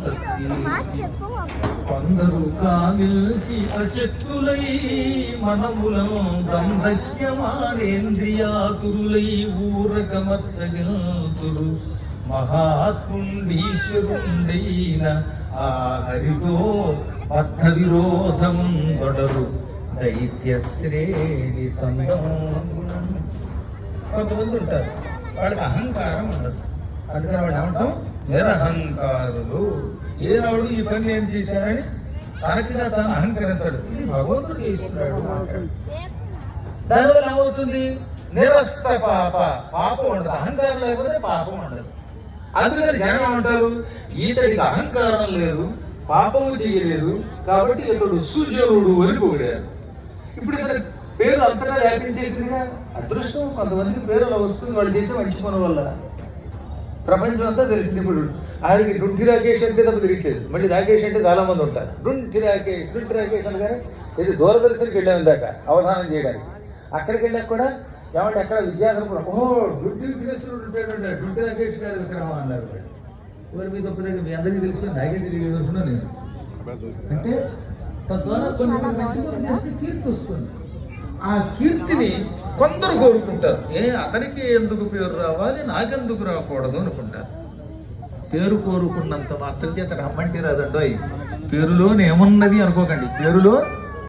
సత్తి కొందరు కామిల్చి అశక్తులై మనములను దందహ్యమానేంద్రియాతురులై ఊరకమచ్చగంతురు మహాత్ముండీశ్వరుండైన ఆ హరితో బద్ధ విరోధం దొడరు దైత్య శ్రేణి కొంతమంది ఉంటారు, వాళ్ళకి అహంకారం ఉండదు. అందుకని వాడు ఏమంటాం నిరహంకారులు. ఏనాడు ఈ పని ఏం చేశారని తనకిగా తాను అహంకరించడు. ఇది భగవంతుడు చేస్తున్నాడు మాట్లాడు. దానివల్ల ఏమవుతుంది? నిరస్త పాపం ఉండదు. అహంకారం లేకపోతే పాపం ఉండదు. అందుకని జనం ఏమంటారు, ఈతడికి అహంకారం లేదు, పాపము చేయలేదు, కాబట్టి ఇతడు సుజనుడు అని పొగిడారు. ఇప్పుడు ఇతని పేరు అంతగా వ్యాపించేసిందిగా. అదృష్టం కొంతమందికి పేరు అలా వస్తుంది, వాళ్ళు చేసే మంచి పని వల్ల. ప్రపంచం అంతా తెలిసింది. ఇప్పుడు ఆయనకి డుంటి రాకేష్ అంటే తప్ప తిరిగలేదు. మళ్ళీ రాకేష్ అంటే చాలా మంది ఉంటారు. డుంటి రాకేష్ అనగానే ఇది దూరదర్శన్కి వెళ్ళాము ఇందాక అవధానం చేయడానికి. అక్కడికి వెళ్ళాక కూడా ఏమంటే అక్కడ విద్యార్థులు ఓహో డుంటి విఘ్నేశ్వరుడు ఉంటాడు, డుంటి రాకేష్ గారి విగ్రహం అన్నారు. ఎవరి మీద ఒప్పదగ్గర మీ అందరికీ తెలుసుకుని నాకే తెలియదు అనుకున్నాను నేను. అంటే తద్వారా కొన్ని కీర్తి వస్తుంది. ఆ కీర్తిని కొందరు కోరుకుంటారు. అతనికి ఎందుకు పేరు రావాలి, నాకెందుకు రాకూడదు అనుకుంటారు. పేరు కోరుకున్నంత మాత్రం చేత రమ్మంటే రాదండో. పేరులో ఏమున్నది అనుకోకండి. పేరులో